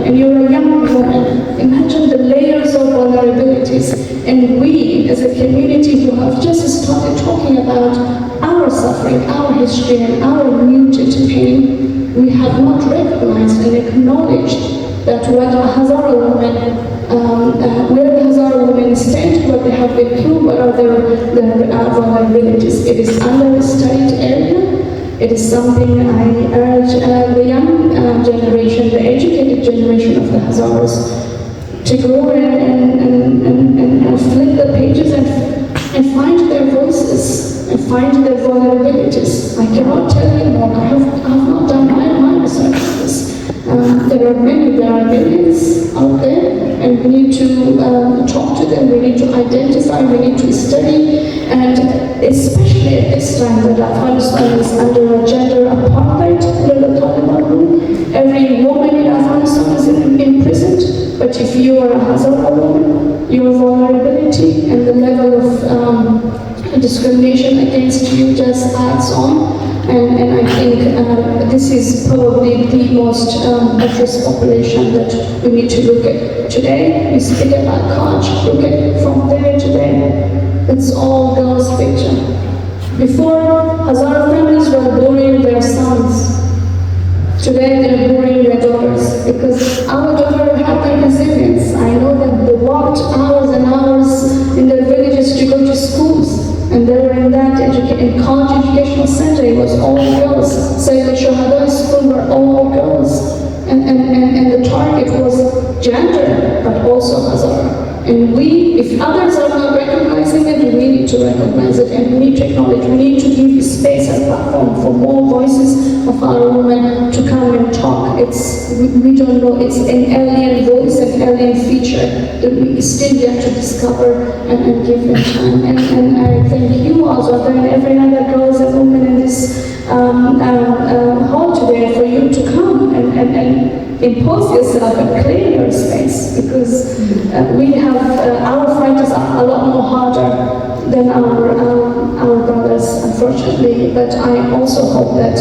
and you're a young woman, imagine the layers of vulnerabilities. And we, as a community who have just started talking about our suffering, our history, and our muted pain, we have not recognized and acknowledged that what the Hezare women, where the Hezare women stand, what they have been through, what are their vulnerabilities. It is under a studied area. It is something I urge the young generation, the educated generation of the Hazaras, to go and flip the pages and find their voices and find their vulnerabilities. I cannot tell you more. I have not done my research on this. There are millions out there, and we need to talk to them, we need to identify, we need to study, and especially at this time that Afghanistan is under a gender apartheid under the Taliban rule. Every woman in Afghanistan is imprisoned, but if you are a Hazara woman, your vulnerability and the level of discrimination against you just adds on. And I think this is probably the most at-risk population that we need to look at. Today, we speak about Kutch, look at from there to there. It's all girls' picture. Before, Hazara families were burying their sons. Today, they're burying their daughters, because our daughter had their resilience. I know that they walked hours and hours in their villages to go to schools. And they were in that college educational center. It was all girls. So the Shehdai school were all girls. And the target was gender, but also Hazara. And we, if others are not recognizing it, we need to recognize it, and we need to acknowledge, we need to give space and platform for more voices of our women to come and talk. We don't know, it's an alien voice, an alien feature that we still yet to discover and give them time. And I thank you also, and every other girls and women in this hall today for you to come and impose yourself and claim your space, because we have our fight is a lot more harder than our brothers, unfortunately. But I also hope that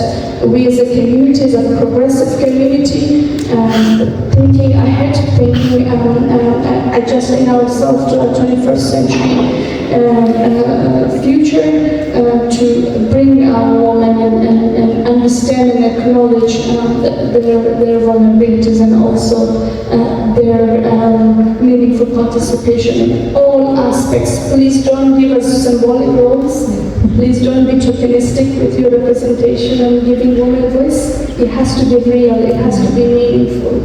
we as a community, as a progressive community, thinking ahead, thinking adjusting ourselves to a 21st century future, to bring our women and understand and acknowledge their vulnerabilities, and also their meaningful participation in all aspects. Please don't give us symbolic roles. Please don't be tokenistic with your representation and giving women voice. It has to be real, it has to be meaningful.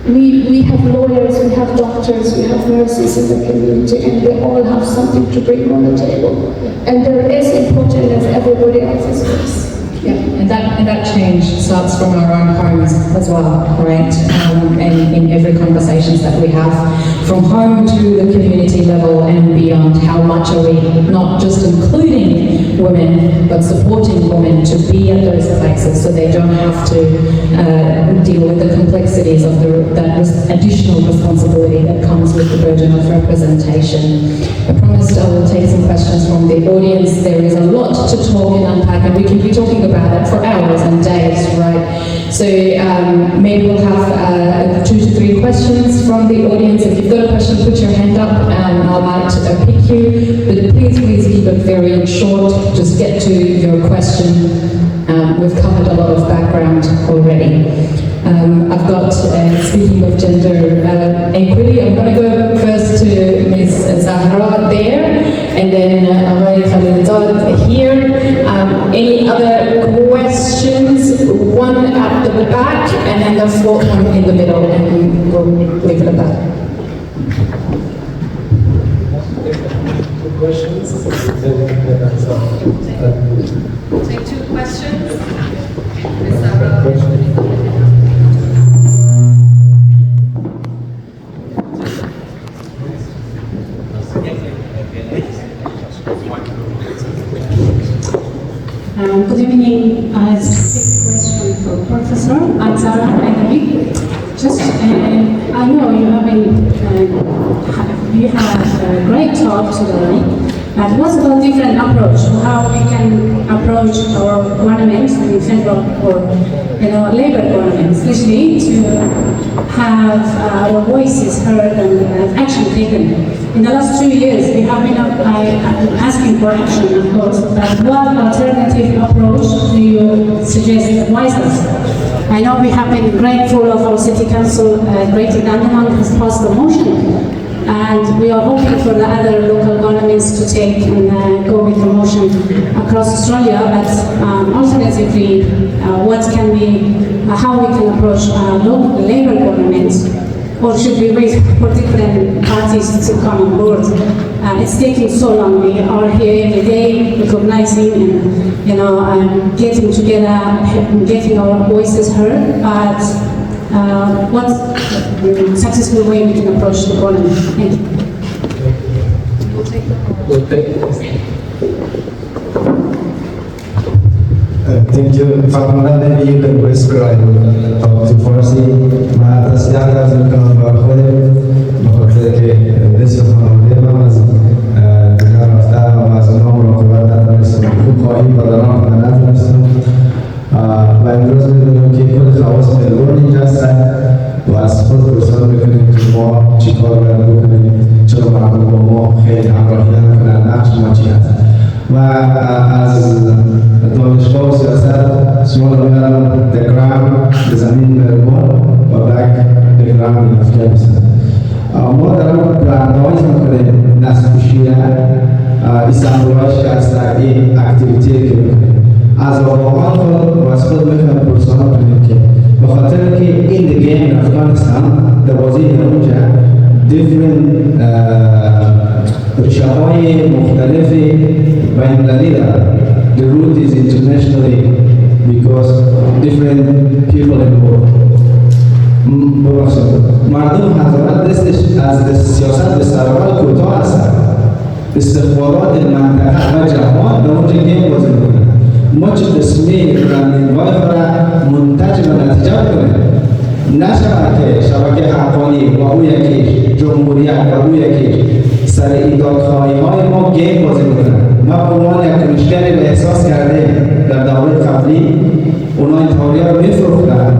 We have lawyers, we have doctors, we have nurses in the community, and they all have something to bring on the table. And they're as important as everybody else's voice. Yeah, and that change starts from our own homes as well, right? And in every conversations that we have, from home to the community level and beyond, how much are we not just including women, but supporting women to be at those places so they don't have to deal with the complexities of that additional responsibility that comes with the burden of representation. I promised I will take some questions from the audience. There is a lot to talk and unpack, and we can be talking about it for hours and days, right? So maybe we'll have 2 to 3 questions from the audience. If you've got a question, put your hand up and I might pick you. But please keep it very short. Just get to your question. We've covered a lot of background already. I've got, speaking of gender equity, I'm going to go first to Ms. Zahra there, and then Khalid here. Any other questions? One at the back, and then the fourth one in the middle, and we'll leave it at that. Questions? Take 2 questions. Ms. Zahra. Good evening. I have a question for Professor Azara Aghari. Just, I know you have a great talk today, And what's about different approach, how we can approach our governments, in federal or labor governments, especially to have our voices heard and action taken. In the last 2 years, we have been asking for action, of course, but what alternative approach do you suggest advise us? I know we have been grateful of our city council, Greater Dandenong has passed the motion, and we are hoping for the other local governments to take and go with the motion across Australia. But alternatively, what can we, how we can approach local labor governments, or should we wait for different parties to come on board? It's taking so long. We are here every day, recognizing and getting together, getting our voices heard. But what successful way we can approach the problem? Thank you. Thank you. Farmanda, maybe you can prescribe talk to Farsi. ما تصدق از میکنم با خودم بخاطر که دست خانواده من از دیگر رفته و از اونها مراقبت نتونستم خوب خواهیم بدنام کنه نتونستم و امروز میدونم که خود خواص ملبورن اینجا هستن و از خود پرسان میکنیم که ما چی کار باید بکنیم، چرا مردم با ما خیلی همراهی نمیکنن، نقش ما چی هست. و از دانشگاه و سیاست شما رو میارم دگرام به زمین ملبورن و بک دگرام این افغانستان. ما دارم برندهایش میکنیم نسل کشیده ایستانبولاش که از این اکتیویتی که میکنیم از واقعا خود و از خود میخوایم پرسان کنیم که به خاطر که این دیگه in افغانستان در بازی اونجا different ریشه‌های مختلف بین‌المللی دارد. The root is internationally because different people in the world. مردم هزاره دستش از سیاست به سرحال کوتاه هستند. استخبارات منطقه و جهان به اونجا گیم بازی میکنند. ما چه قسمی رنگین‌های را منتج و نتیجه کنیم. نشود که شبکه حقانی و او یکیش جمهوریت و او یکیش سر ایدادخواهی‌های ما گیم بازی میکنند. ما به عنوان یک کنشگری رو احساس کرده در دوره قبلی اونا این تئوریا رو میفروختند،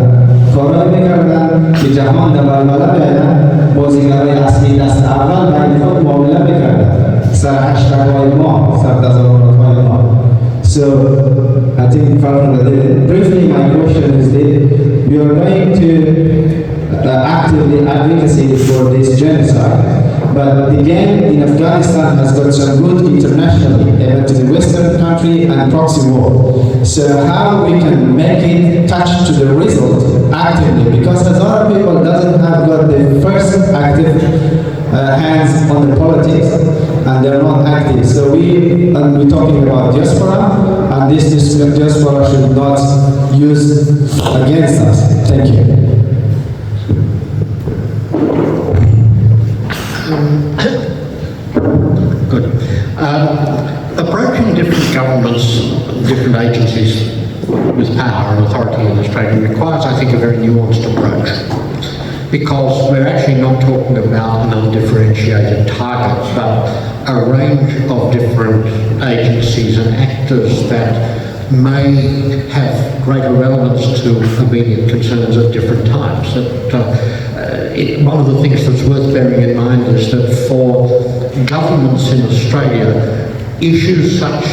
کارهایی میکردن که جهان در بلبله بیاید بازیگرای اصلی دست اول بین خود معامله میکردن سر هشتگ‌های ما، سر تظاهرات‌های ما. So I think briefly my question is that we are going to actively advocacy for this genocide, but the game in Afghanistan has got some good internationally, to the Western country and proxy war. So how we can make it touch to the result actively, because Hazara people doesn't have got the first active hands on the politics and they're not active. So we're talking about diaspora, and this diaspora should not use against us. Thank you. Good. Approaching different governments, different agencies with power and authority in Australia requires, I think, a very nuanced approach, because we're actually not talking about an undifferentiated target, but a range of different agencies and actors that may have greater relevance to immediate concerns at different times. One of the things that's worth bearing in mind is that for governments in Australia, issues such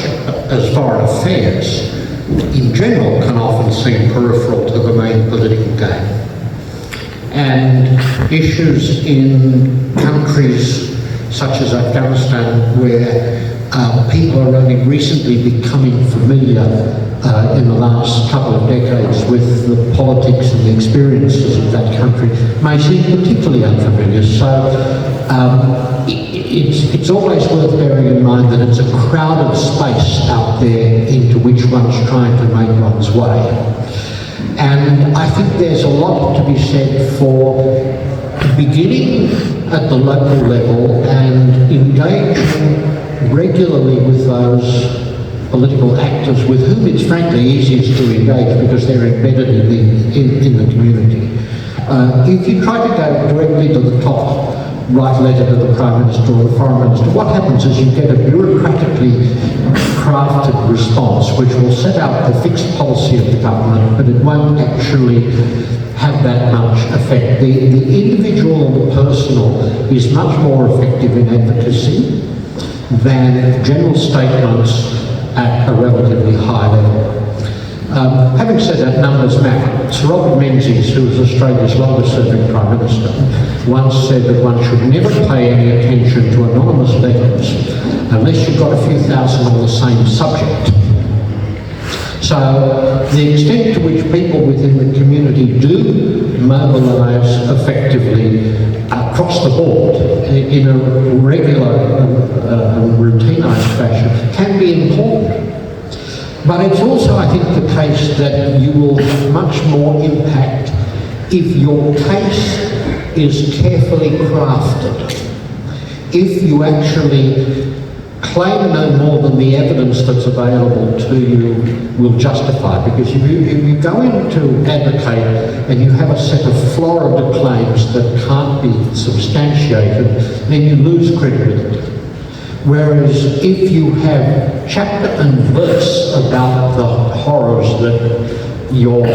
as foreign affairs in general can often seem peripheral to the main political game. And issues in countries such as Afghanistan, where people are only recently becoming familiar in the last couple of decades with the politics and the experiences of that country, may seem particularly unfamiliar. So it's always worth bearing in mind that it's a crowded space out there into which one's trying to make one's way. And I think there's a lot to be said for beginning at the local level and engaging regularly with those political actors with whom it's frankly easiest to engage because they're embedded in the community. If you try to go directly to the top write a letter to the Prime Minister or the Foreign Minister. What happens is you get a bureaucratically crafted response which will set out the fixed policy of the government, but it won't actually have that much effect. The individual and the personal is much more effective in advocacy than general statements at a relatively high level. Having said that, numbers matter. Sir Robert Menzies, who was Australia's longest-serving Prime Minister, once said that one should never pay any attention to anonymous letters unless you've got a few thousand on the same subject. So the extent to which people within the community do mobilise effectively across the board in a regular and routinized fashion can be important. But it's also, I think, the case that you will have much more impact if your case is carefully crafted. If you actually claim no more than the evidence that's available to you will justify. Because if you go in to advocate and you have a set of Florida claims that can't be substantiated, then you lose credibility. Whereas if you have chapter and verse about the horrors that you're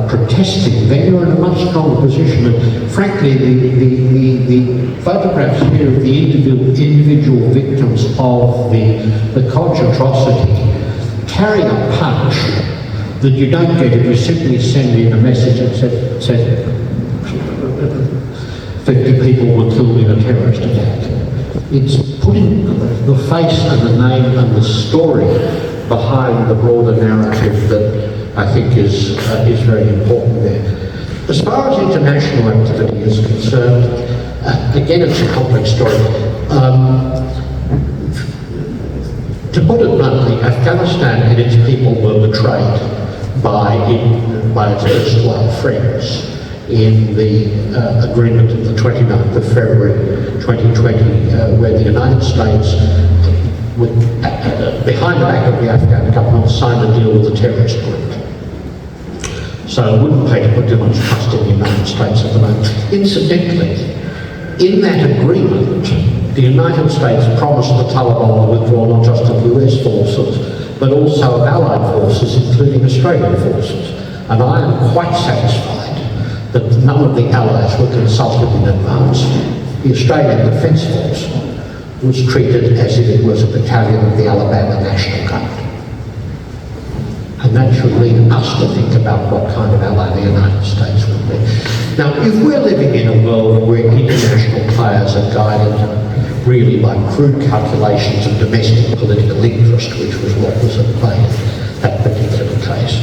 protesting, then you're in a much stronger position. And frankly, the photographs here of the individual victims of the Codge atrocity carry a punch that you don't get if you simply send in a message that said 50 people were killed in a terrorist attack. It's putting the face and the name and the story behind the broader narrative that I think is very important there. As far as international activity is concerned, again, it's a complex story. To put it bluntly, Afghanistan and its people were betrayed by its erstwhile friends in the agreement of the 29th of February 2020, where the United States, behind the back of the Afghan government, signed a deal with a terrorist group. So I wouldn't pay to put too much trust in the United States at the moment. Incidentally, in that agreement, the United States promised the Taliban to withdraw not just of US forces, but also of Allied forces, including Australian forces. And I am quite satisfied that none of the Allies were consulted in advance. The Australian Defence Force was treated as if it was a battalion of the Alabama National Guard. And that should lead us to think about what kind of ally the United States would be. Now, if we're living in a world where international players are guided really by crude calculations of domestic political interest, which was what was at play in that particular case,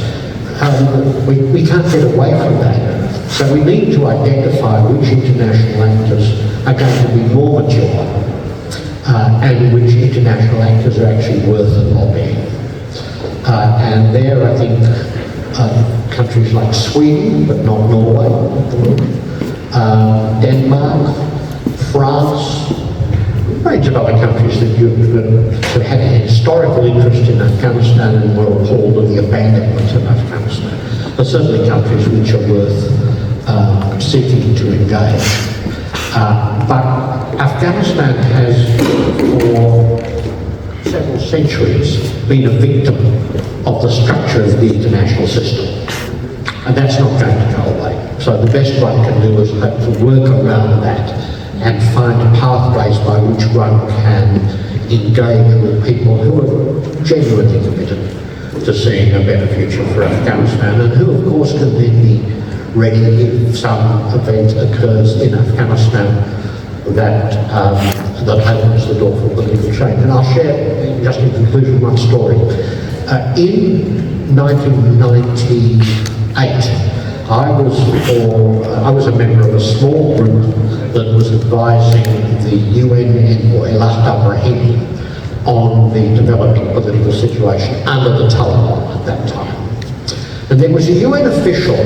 we can't get away from that. So we need to identify which international actors are going to be more mature and which international actors are actually worth lobbying. And there, I think, countries like Sweden, but not Norway, Denmark, France, a range of other countries that had a historical interest in Afghanistan and were appalled at the abandonment of Afghanistan. But certainly countries which are worth seeking to engage. But Afghanistan has, for several centuries, been a victim of the structure of the international system. And that's not going to go away. So the best one can do is hope to work around that and find pathways by which one can engage with people who are genuinely committed to seeing a better future for Afghanistan, and who of course can then be ready if some event occurs in Afghanistan that opens the door for political change. And I'll share, just in conclusion, one story. In 1998, I was a member of a small group that was advising the UN envoy, Lakhdar Brahimi, on the developing political situation under the Taliban at that time. And there was a UN official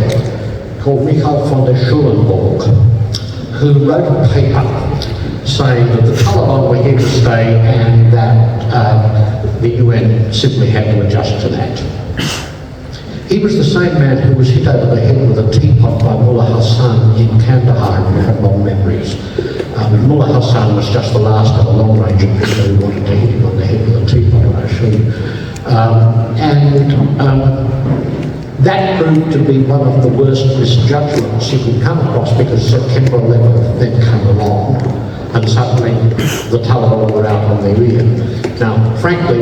called Michael von der Schulenburg who wrote a paper saying that the Taliban were here to stay and that the UN simply had to adjust to that. He was the same man who was hit over the head with a teapot by Mullah Hassan in Kandahar, if you have long memories, Mullah Hassan was just the last of a long range of people who wanted to hit him on the head with a teapot, I assume. That proved to be one of the worst misjudgments you could come across, because September 11th then came along and suddenly the Taliban were out on their ear. Now, frankly,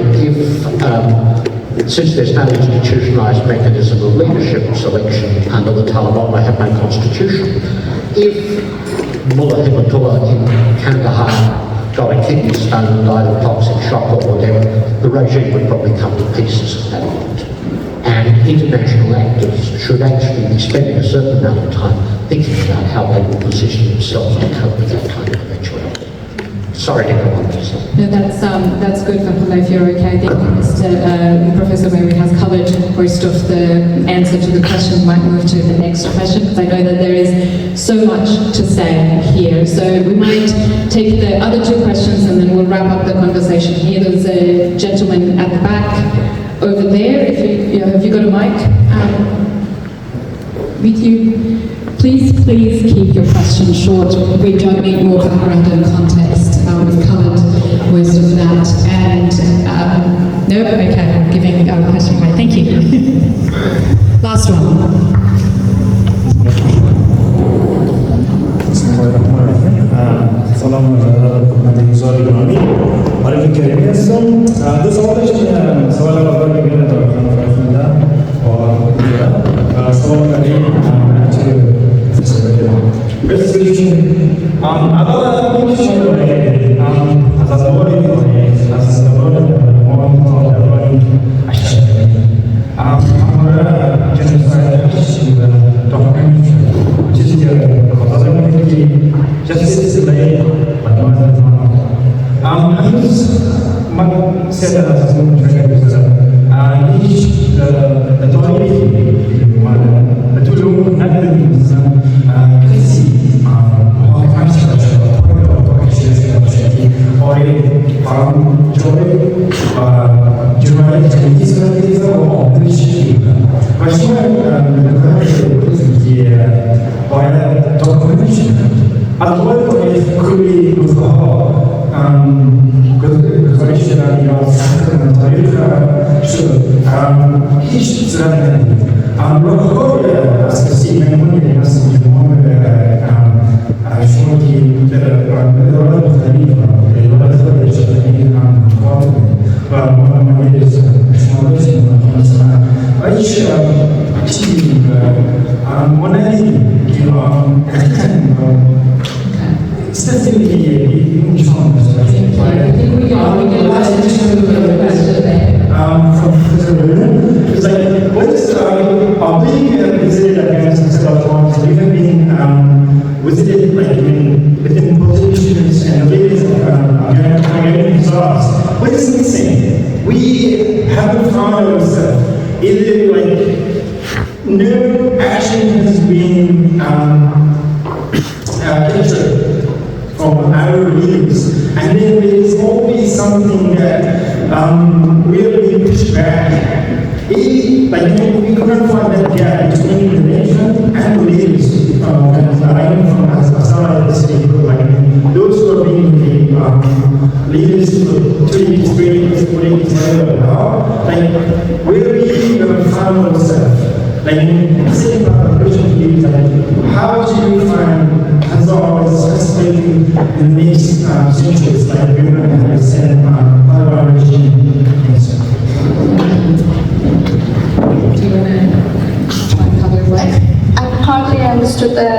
since there's no institutionalised mechanism of leadership selection under the Taliban, they have no constitution. If Mullah Hibatullah in Kandahar got a kidney stone and died of toxic shock or whatever, the regime would probably come to pieces at that point. And international actors should actually be spending a certain amount of time thinking about how they will position themselves to cope with that kind of eventuality. Sorry to go on this. No, that's good for Pula, if you're okay. I think Professor Mary has covered most of the answer to the question. We might move to the next question, because I know that there is so much to say here. So we might take the other two questions and then we'll wrap up the conversation here. There's a gentleman at the back over there. If you have you got a mic with you? Please keep your questions short. We don't need more background and context. We've covered most of that. And no, okay, I'm giving a question away. Thank you. Last one. سلام خدمت هزاره گرامی. برای کریمی هستم. دو سوال داشتم. سوال اول میگه در خانم فرزنده و سوال بعدی چه Restitution. Agora muito cheio as azores, as azores, agora genocide document, just justice delay, but not as much. Said that as a each authority, the two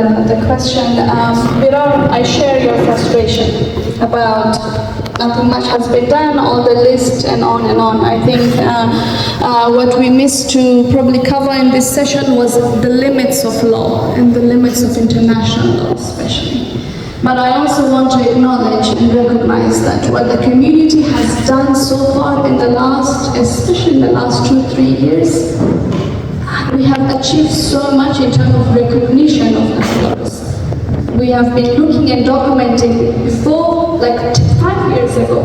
not the question. I share your frustration about nothing much has been done, all the list and on and on. I think what we missed to probably cover in this session was the limits of law and the limits of international law especially. But I also want to acknowledge and recognize that what the community has done so far in the last, especially in the last 2-3 years, we have achieved so much in terms of recognition of the laws. we have been looking and documenting before, like 5 years ago.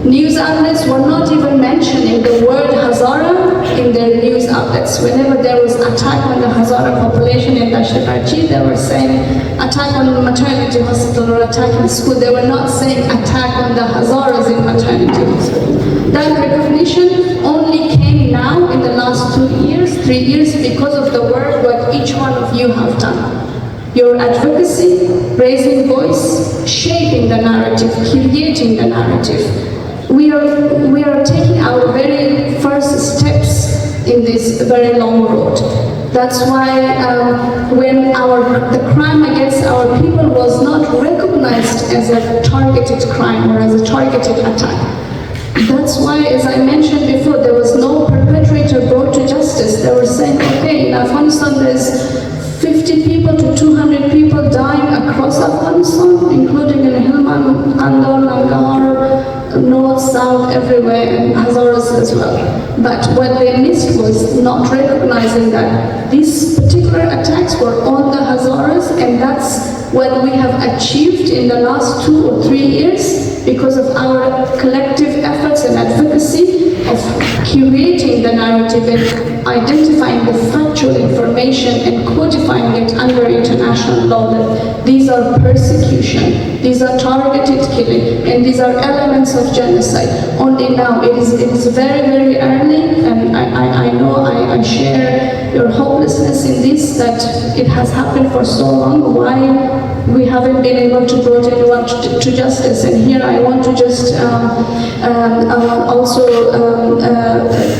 News outlets were not even mentioning the word Hazara in their news outlets. Whenever there was attack on the Hazara population in Dashtakarchi, they were saying attack on the maternity hospital or attack in school. They were not saying attack on the Hazaras in maternity hospital. That recognition only came now in the last 2 years, 3 years, because of the work what each one of you have done. Your advocacy, raising voice, shaping the narrative, creating the narrative. We are taking our very first steps in this very long road. That's why when the crime against our people was not recognized as a targeted crime or as a targeted attack. That's why, as I mentioned before, there was no perpetrator brought to justice. They were saying, okay, in Afghanistan there's 50 people to 200 people dying across Afghanistan, including in Helmand, Andar, Nangarhar, north, south, everywhere, and Hazaras as well. But what they missed was not recognizing that these particular attacks were on the Hazaras, and that's what we have achieved in the last 2 or 3 years because of our collective efforts and advocacy of curating the narrative and identifying the factual information and codifying it under international law that these are persecution, these are targeted killing, and these are elements of genocide. Only now, it is very, very early, and I know I share your hopelessness in this, that it has happened for so long. Why we haven't been able to bring anyone to justice? And here I want to just also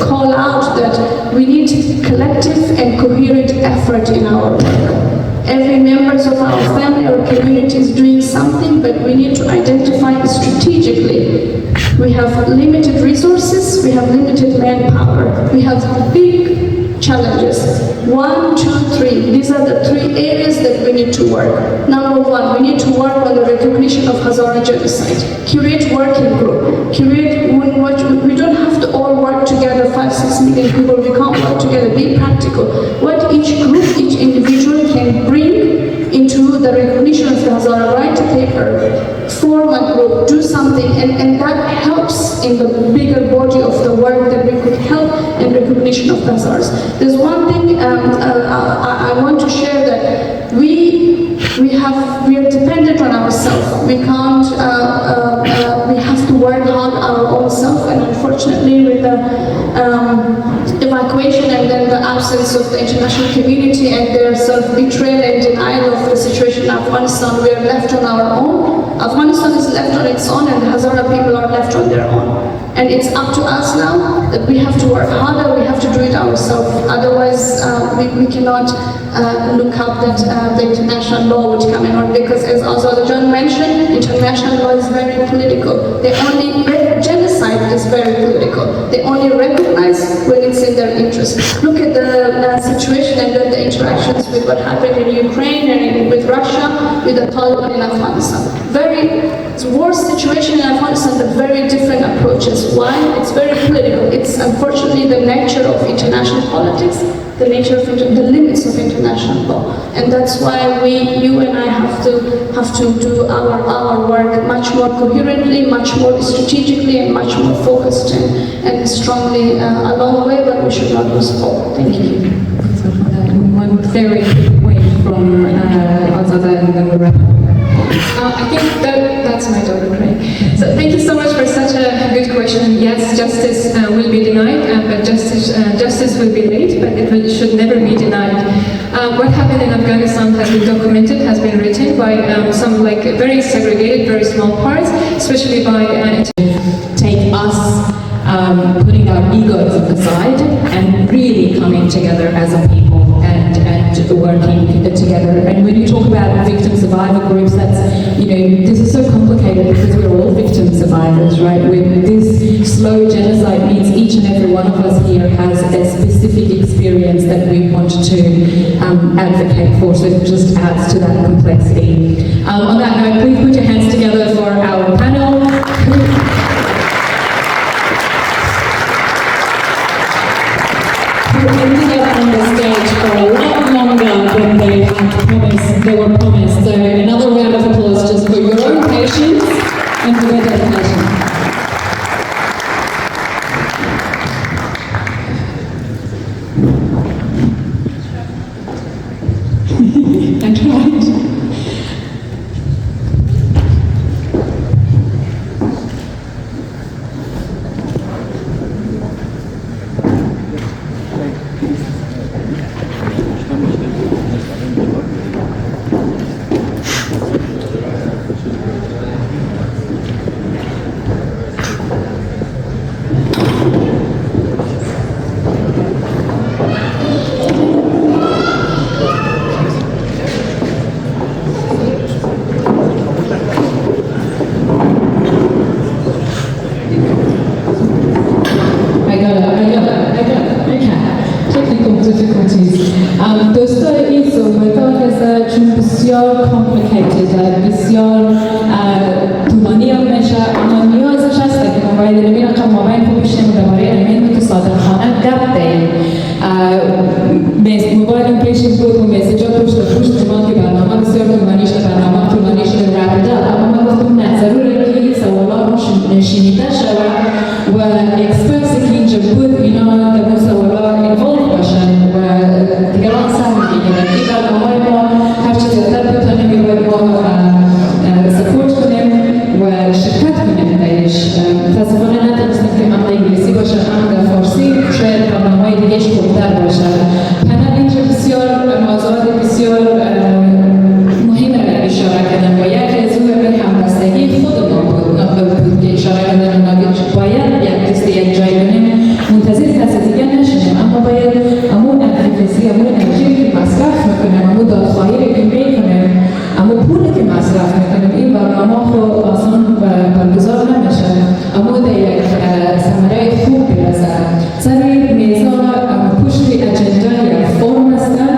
call out that we need collective and coherent effort in our work. Every members of our family or community is doing something, but we need to identify strategically. We have limited resources, we have limited manpower, we have big challenges. 1, 2, 3. These are the 3 areas that we need to work. Number 1, we need to work on the recognition of Hazara genocide. Curate working group. We don't have to all work together, 5-6 million people. We can't work together. Be practical. What each group, each individual can bring into the recognition of the Hazara. Write a paper, form a group, do something, and that helps in the bigger body of the work that we could help in recognition of the Hazaras. There's one thing I want to share, that we are dependent on ourselves. We can't. We have to work hard our own self, and unfortunately, with the evacuation and then the absence of the international community and their self-betrayal and denial of the situation in Afghanistan, we are left on our own. Afghanistan is left on its own, and the Hazara people are left on their own. And it's up to us now that we have to work harder, we have to do it ourselves. Otherwise, we cannot look up that the international law would come in on, because as John mentioned, international law is very political. Genocide is very political. They only recognize when it's in their interest. Look at the situation and then the interactions with what happened in Ukraine and with Russia, with the Taliban in Afghanistan. It's worse situation in Afghanistan, but very different approaches. Why? It's very political. It's unfortunately the nature of international politics, the nature of the limits of international law, and that's why you and I have to do our work much more coherently, much more strategically, and much more focused and strongly along the way. But we should not lose hope. Thank you. One very quick point from Azada, and then we'll wrap up. I think that's my daughter, Craig. So thank you so much for such a good question. Yes, justice will be denied, but justice will be late, but it should never be denied. What happened in Afghanistan has been documented, has been written by some very segregated, very small parts, especially by take us putting our egos aside and really coming together as a people and working together. And when you talk about victim survivor groups, that's, this is so complicated because we're all victim survivors, right? This slow genocide means each and every one of us here has a specific experience that we want to advocate for, so it just adds to that complexity. On that note, please put your hands together for our panel. Who ended up on the stage for a lot longer than they were promised. So in other words, بسیار complicated بسیار طولانی هم میشه، اما نیازش هست که ما باید این رقم مابین خوب بشیم درباره علمی که صادرخانه گپ دهیم. موبایل پیشم بود و مسیجا پشت زمان که برنامه بسیار طولانی شده، برنامه طولانی شده رابطه، اما من گفتم نه ضروره که این سوالات شنیده شود و اکسپرتس که اینجا بود اینا در اون سوالات اینوالو باشن و دیگران سهم میگیرن. این برنامه ما هرچی زیادتر بتانیم این باید ما سپورت کنیم و شرکت کنیم درش. متاسفانه نتونستیم که هم انگلیسی باشه هم در فارسی، شاید برنامه‌های دیگهش خوبتر باشه. پنل اینجا بسیار موضوعات بسیار مهم را اشاره کردن و یکی از اون به همبستگی خود ما بود که اشاره کردن باید یک دسته یک جای کنیم منتظر کسی دیگه نشیم، اما باید همون ادوکسی، همون انرژی که مصرف میکنیم، همون دادخواهی که میکنیم، همون پولی که مصرف میکنیم، این برنامه خود آسان برگزار نمیشه، اما در یک ثمره خوب برسه. سر میزان پشت اجندا یا فرم هستن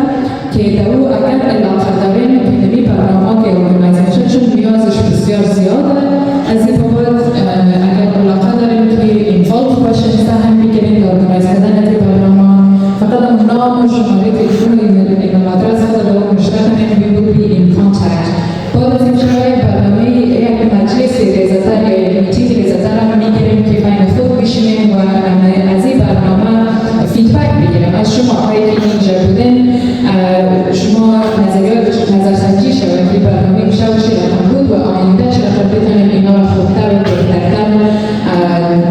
که در او اگر علاقه داریم پیدمی برنامه که ارگانایزیشن چون نیازش بسیار زیاده، از این بابت اگر علاقه داریم که اینوالو باشیم سهم میگیریم در ارگانایز کردن از این برنامه، فقط هم نام و شماره تلفن و ایمیل آدرس خود رو مشترک کنیم we will be in contact. بعد از این شرایط برنامه یک مجلس ریاضتر یا یک میتینگ ریاضتر هم میگیریم که بین خود بشینیم و از این برنامه فیدبک بگیریم از شما هایی که اینجا بودین، شما نظرسنجی شود که برنامه میشه و چرا بود و آینده چرا بتانیم اینا را خوبتر و بهترتر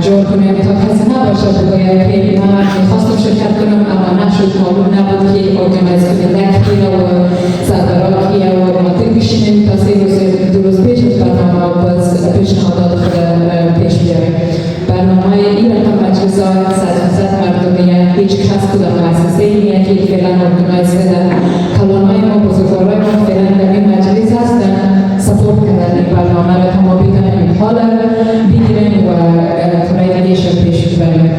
جور کنیم تا کسی نباشه بگوید که من میخواستم شرکت کنم اما نشد، معلوم نبود که ارگانایز کننده کیه و سردارا کیه و ماتر بشینیم تا 3 روز پیش از برنامه باز پیشنهادات خود پیش بیاریم. برنامه این رقم مجلسات 100% مردمیه، هیچ کس کدام مؤسسه نیه که فعلا ارگانایز کردن. کلانهای ما بزرگوارای ما فعلا در این مجلس هستن سپورت کردن این برنامه را تا ما بتانیم این حال بگیریم و کارهای دیگهش را پیش ببریم.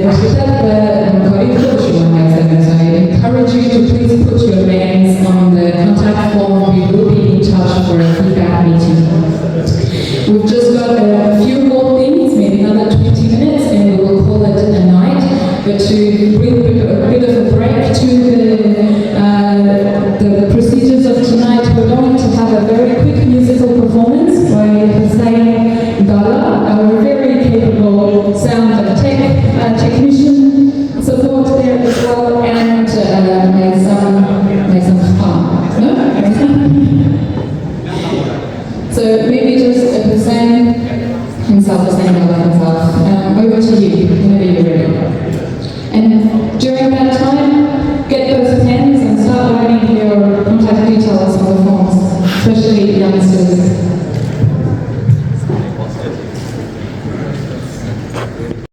بشکر به همکاری خود شما هستن. I encourage you to please put your names on the contact form. We will be in touch for a feedback meeting. We've just got a few more things, maybe another 20 minutes, and we will call it a night. But to bring a bit of a break to the procedures of tonight, we're going to have a very quick musical performance by Hussein Gala, our very capable sound and technician support there as well, and some fun. No? So maybe just Hussein himself, Hussein Gala himself. Over to you, whenever you're ready. And during that